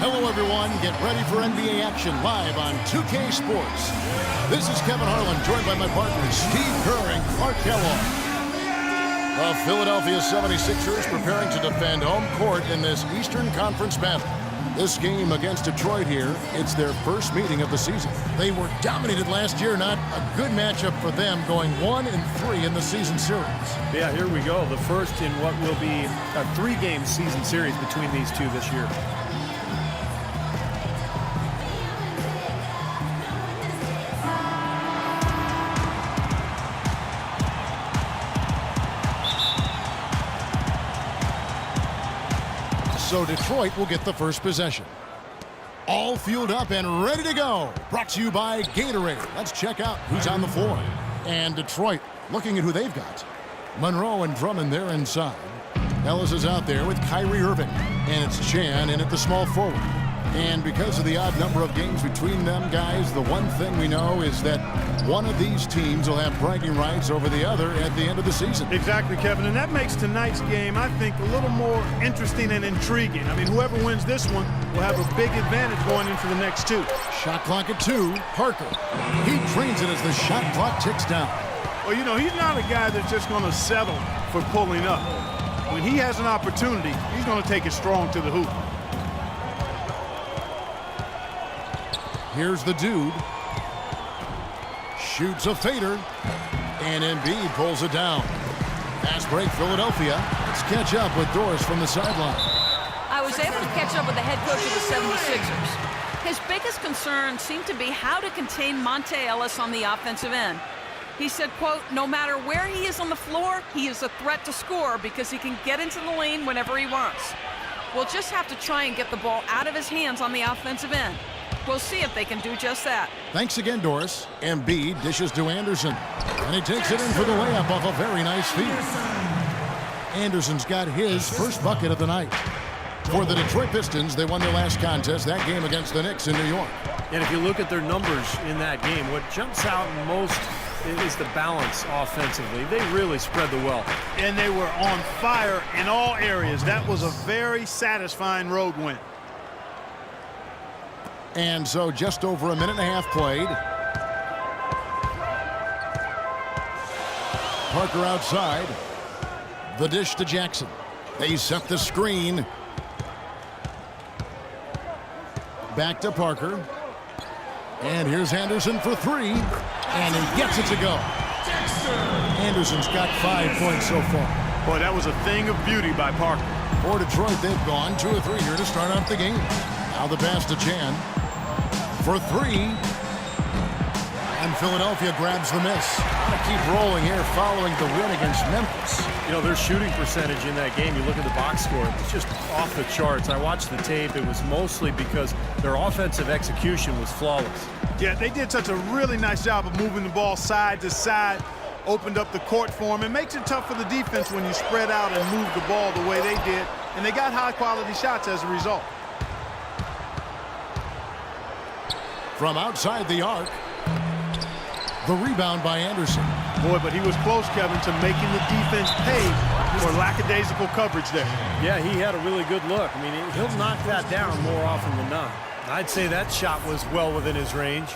Hello, everyone. Get ready for NBA action live on 2K Sports. This is Kevin Harlan, joined by my partners Steve Kerr and Clark Kellogg. The Philadelphia 76ers preparing to defend home court in this Eastern Conference battle. This game against Detroit here, it's their first meeting of the season. They were dominated last year, not a good matchup for them, going 1-3 in the season series. Yeah, here we go. The first in what will be a 3-game season series between these two this year. So Detroit will get the first possession. All fueled up and ready to go. Brought to you by Gatorade. Let's check out who's on the floor. And Detroit looking at who they've got. Monroe and Drummond there inside. Ellis is out there with Kyrie Irving. And it's Chan in at the small forward. And because of the odd number of games between them guys, the one thing we know is that one of these teams will have bragging rights over the other at the end of the season. Exactly, Kevin, and that makes tonight's game, I think, a little more interesting and intriguing. I mean, whoever wins this one will have a big advantage going into the next two. Shot clock at 2. Parker. He drains it as the shot clock ticks down. Well, you know, he's not a guy that's just going to settle for pulling up. When he has an opportunity, he's going to take it strong to the hoop. Here's the dude. Shoots a fader. And Embiid pulls it down. Fast break, Philadelphia. Let's catch up with Doris from the sideline. I was able to catch up with the head coach of the 76ers. His biggest concern seemed to be how to contain Monta Ellis on the offensive end. He said, quote, no matter where he is on the floor, he is a threat to score because he can get into the lane whenever he wants. We'll just have to try and get the ball out of his hands on the offensive end. We'll see if they can do just that. Thanks again, Doris. Embiid dishes to Anderson. And he takes it in for the layup off a very nice feed. Anderson's got his first bucket of the night. For the Detroit Pistons, they won their last contest, that game against the Knicks in New York. And if you look at their numbers in that game, what jumps out most is the balance offensively. They really spread the wealth. And they were on fire in all areas. That was a very satisfying road win. And so just over a minute and a half played. Parker outside. The dish to Jackson. They set the screen. Back to Parker. And here's Anderson for 3. And he gets it to go. Anderson's got 5 points so far. Boy, that was a thing of beauty by Parker. For Detroit, they've gone 2 of 3 here to start out the game. Now the pass to Chan. For 3. And Philadelphia grabs the miss. Gotta keep rolling here following the win against Memphis. You know, their shooting percentage in that game, you look at the box score, it's just off the charts. I watched the tape. It was mostly because their offensive execution was flawless. Yeah, they did such a really nice job of moving the ball side to side, opened up the court for them. It makes it tough for the defense when you spread out and move the ball the way they did, and they got high-quality shots as a result. From outside the arc, the rebound by Anderson. Boy, but he was close, Kevin, to making the defense pay for lackadaisical coverage there. Yeah, he had a really good look. I mean, he'll knock that down more often than not. I'd say that shot was well within his range.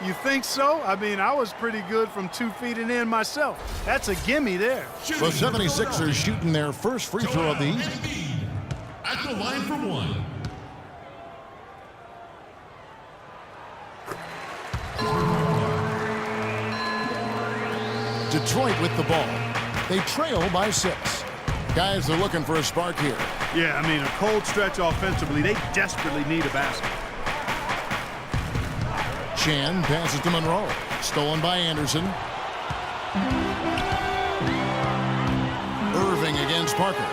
You think so? I mean, I was pretty good from 2 feet and in myself. That's a gimme there. The 76ers shooting their first free throw of the evening. At the line for 1. Detroit with the ball. They trail by 6. Guys are looking for a spark here. Yeah, I mean, a cold stretch offensively. They desperately need a basket. Chan passes to Monroe. Stolen by Anderson. Irving against Parker.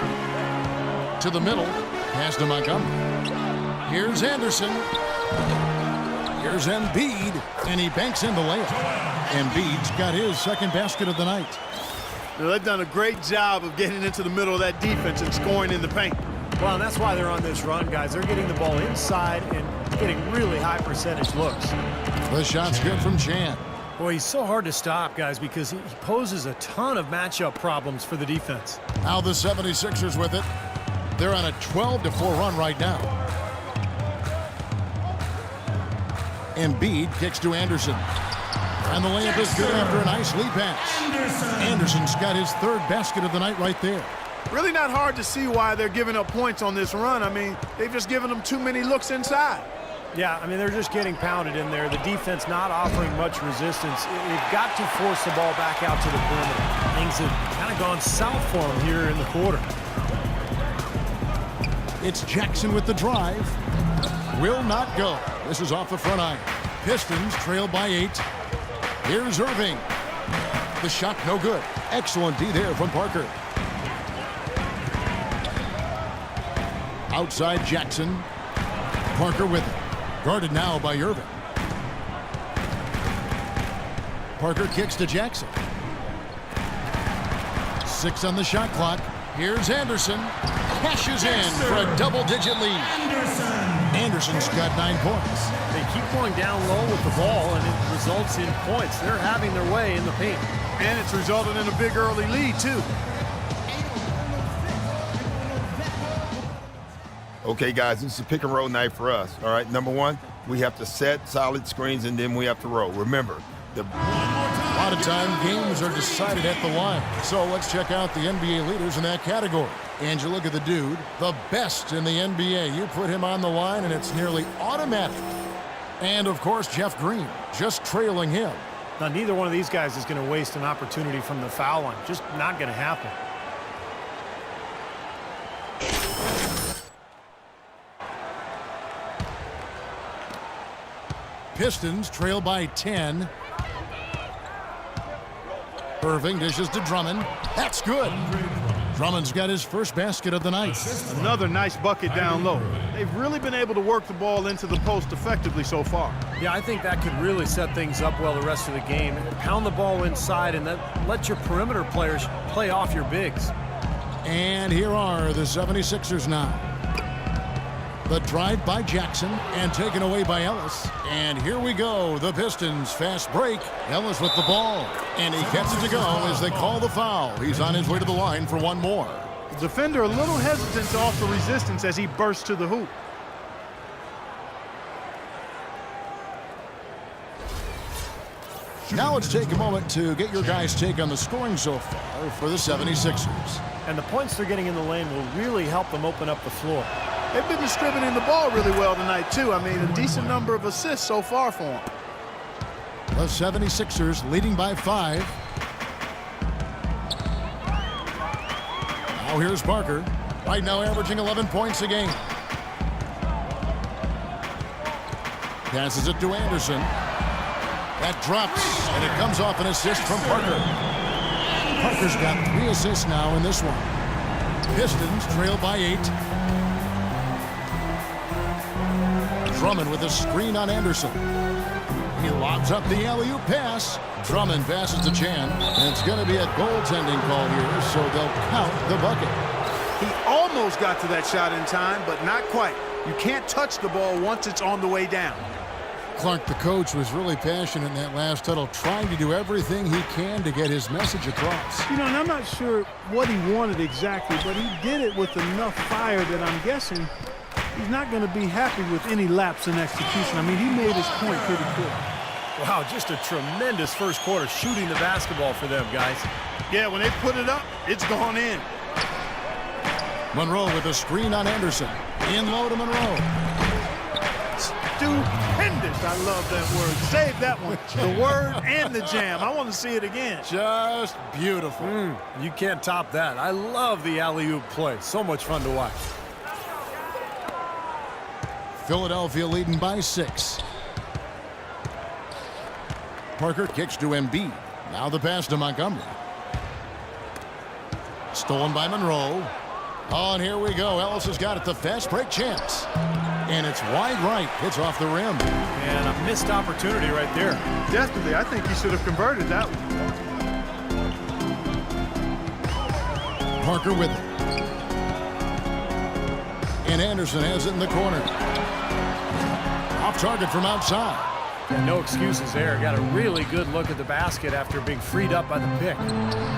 To the middle. Pass to Montgomery. Here's Anderson. Here's Embiid. And he banks in the layup. Embiid's got his second basket of the night. Now, they've done a great job of getting into the middle of that defense and scoring in the paint. Well, and that's why they're on this run, guys. They're getting the ball inside and getting really high percentage looks. The shot's good from Chan. Boy, he's so hard to stop, guys, because he poses a ton of matchup problems for the defense. Now the 76ers with it. They're on a 12-4 run right now. Embiid kicks to Anderson. And the layup is good after a nice lead pass. Anderson's got his third basket of the night right there. Really not hard to see why they're giving up points on this run. I mean, they've just given them too many looks inside. Yeah, I mean, they're just getting pounded in there. The defense not offering much resistance. They've got to force the ball back out to the perimeter. Things have kind of gone south for them here in the quarter. It's Jackson with the drive. Will not go. This is off the front iron. Pistons trail by 8. Here's Irving. The shot no good. Excellent D there from Parker. Outside Jackson. Parker with it. Guarded now by Irving. Parker kicks to Jackson. 6 on the shot clock. Here's Anderson. Cashes in for a double-digit lead. Anderson's got 9 points. They keep going down low with the ball, and it results in points. They're having their way in the paint. And it's resulted in a big early lead, too. Okay, guys, this is a pick-and-roll night for us, all right? Number one, we have to set solid screens, and then we have to roll. Remember, a lot of time games are decided at the line. So let's check out the NBA leaders in that category. And you look at the dude, the best in the NBA. You put him on the line, and it's nearly automatic. And, of course, Jeff Green, just trailing him. Now, neither one of these guys is going to waste an opportunity from the foul line. Just not going to happen. Pistons trail by 10. Irving dishes to Drummond. That's good. Drummond's got his first basket of the night. Another nice bucket down low. They've really been able to work the ball into the post effectively so far. Yeah, I think that could really set things up well the rest of the game. Pound the ball inside and then let your perimeter players play off your bigs. And here are the 76ers now. The drive by Jackson and taken away by Ellis. And here we go. The Pistons fast break. Ellis with the ball. And he gets it to go as they call the foul. He's on his way to the line for one more. The defender a little hesitant to offer resistance as he bursts to the hoop. Now let's take a moment to get your guys' take on the scoring so far for the 76ers. And the points they're getting in the lane will really help them open up the floor. They've been distributing the ball really well tonight, too. I mean, a decent number of assists so far for them. The 76ers leading by 5. Now here's Parker. Right now averaging 11 points a game. Passes it to Anderson. That drops, and it comes off an assist from Parker. Parker's got 3 assists now in this one. Pistons trail by 8. Drummond with a screen on Anderson. He lobs up the alley-oop pass. Drummond passes to Chan, and it's going to be a goaltending call here, so they'll count the bucket. He almost got to that shot in time, but not quite. You can't touch the ball once it's on the way down. Clark, the coach, was really passionate in that last huddle, trying to do everything he can to get his message across. You know, and I'm not sure what he wanted exactly, but he did it with enough fire that I'm guessing he's not going to be happy with any lapse in execution. I mean, he made his point pretty quick. Wow, just a tremendous first quarter shooting the basketball for them, guys. Yeah, when they put it up, it's gone in. Monroe with a screen on Anderson. In low to Monroe. Stupendous. I love that word. Save that one. The word and the jam. I want to see it again. Just beautiful. You can't top that. I love the alley-oop play. So much fun to watch. Philadelphia leading by 6. Parker kicks to Embiid. Now the pass to Montgomery. Stolen by Monroe. Oh, and here we go. Ellis has got it. The fast break chance. And it's wide right. It's off the rim. And a missed opportunity right there. Definitely. I think he should have converted that one. Parker with it. And Anderson has it in the corner. Off target from outside. And no excuses there. Got a really good look at the basket after being freed up by the pick.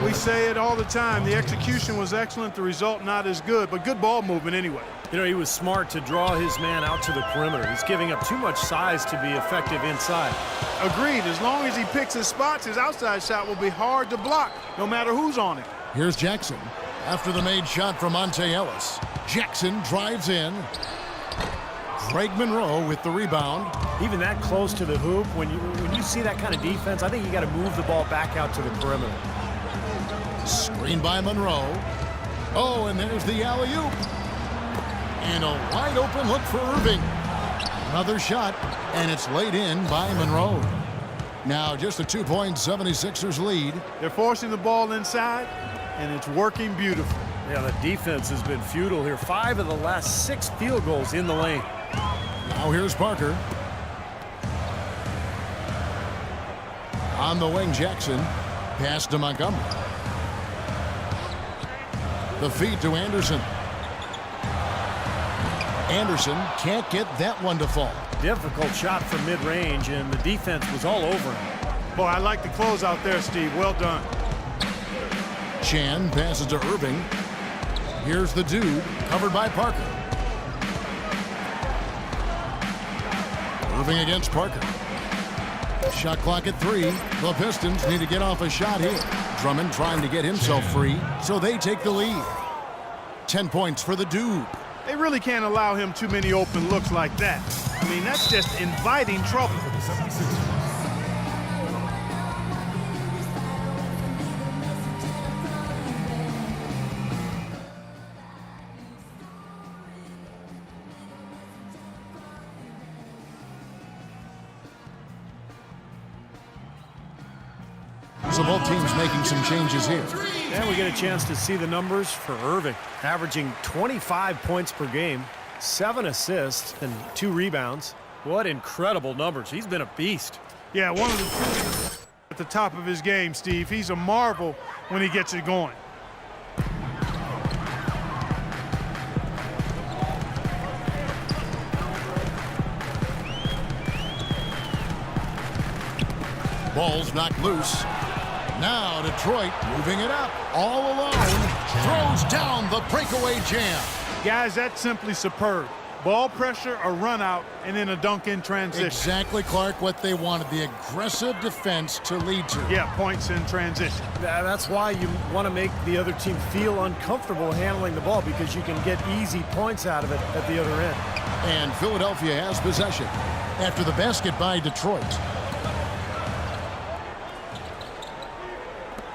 We say it all the time. The execution was excellent. The result not as good, but good ball movement anyway. You know, he was smart to draw his man out to the perimeter. He's giving up too much size to be effective inside. Agreed. As long as he picks his spots, his outside shot will be hard to block, no matter who's on it. Here's Jackson. After the made shot from Monte Ellis, Jackson drives in. Greg Monroe with the rebound. Even that close to the hoop, when you see that kind of defense, I think you got to move the ball back out to the perimeter. Screen by Monroe. Oh, and there's the alley-oop. And a wide open look for Irving. Another shot, and it's laid in by Monroe. Now just a 2-point 76ers lead. They're forcing the ball inside, and it's working beautifully. Yeah, the defense has been futile here. 5 of the last 6 field goals in the lane. Now here's Parker. On the wing, Jackson. Pass to Montgomery. The feed to Anderson. Anderson can't get that one to fall. Difficult shot from mid-range, and the defense was all over him. Boy, I like the close out there, Steve. Well done. Chan passes to Irving. Here's the dude, covered by Parker. Irving against Parker. Shot clock at 3. The Pistons need to get off a shot here. Drummond trying to get himself free, so they take the lead. 10 points for the dude. They really can't allow him too many open looks like that. I mean, that's just inviting trouble. So both teams making some changes here. And we get a chance to see the numbers for Irving, averaging 25 points per game, 7 assists, and 2 rebounds. What incredible numbers. He's been a beast. Yeah, one of the at the top of his game, Steve. He's a marvel when he gets it going. Ball's knocked loose. Now Detroit moving it up. All alone. Throws down the breakaway jam. Guys, that's simply superb. Ball pressure, a run out, and then a dunk in transition. Exactly, Clark, what they wanted. The aggressive defense to lead to. Yeah, points in transition. That's why you want to make the other team feel uncomfortable handling the ball, because you can get easy points out of it at the other end. And Philadelphia has possession after the basket by Detroit.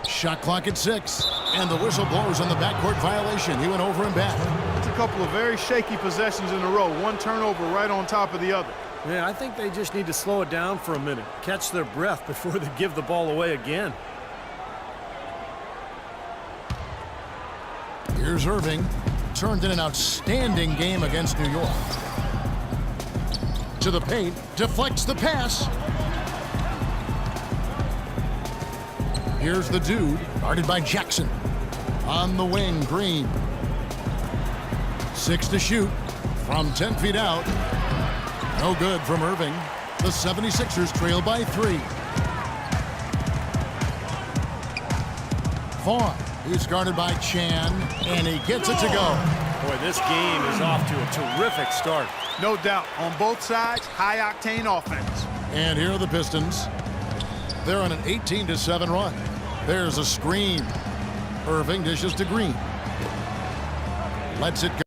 Shot clock at 6, and the whistle blows on the backcourt violation. He went over and back. It's a couple of very shaky possessions in a row. One turnover right on top of the other. Yeah, I think they just need to slow it down for a minute, catch their breath before they give the ball away again. Here's Irving. Turned in an outstanding game against New York. To the paint, deflects the pass. Here's the dude, guarded by Jackson. On the wing, Green. 6 to shoot from 10 feet out. No good from Irving. The 76ers trail by 3. Vaughn, he's guarded by Chan, and he gets it to go. Boy, this game is off to a terrific start. No doubt. On both sides, high-octane offense. And here are the Pistons. They're on an 18-7 run. There's a screen. Irving dishes to Green. Lets it go.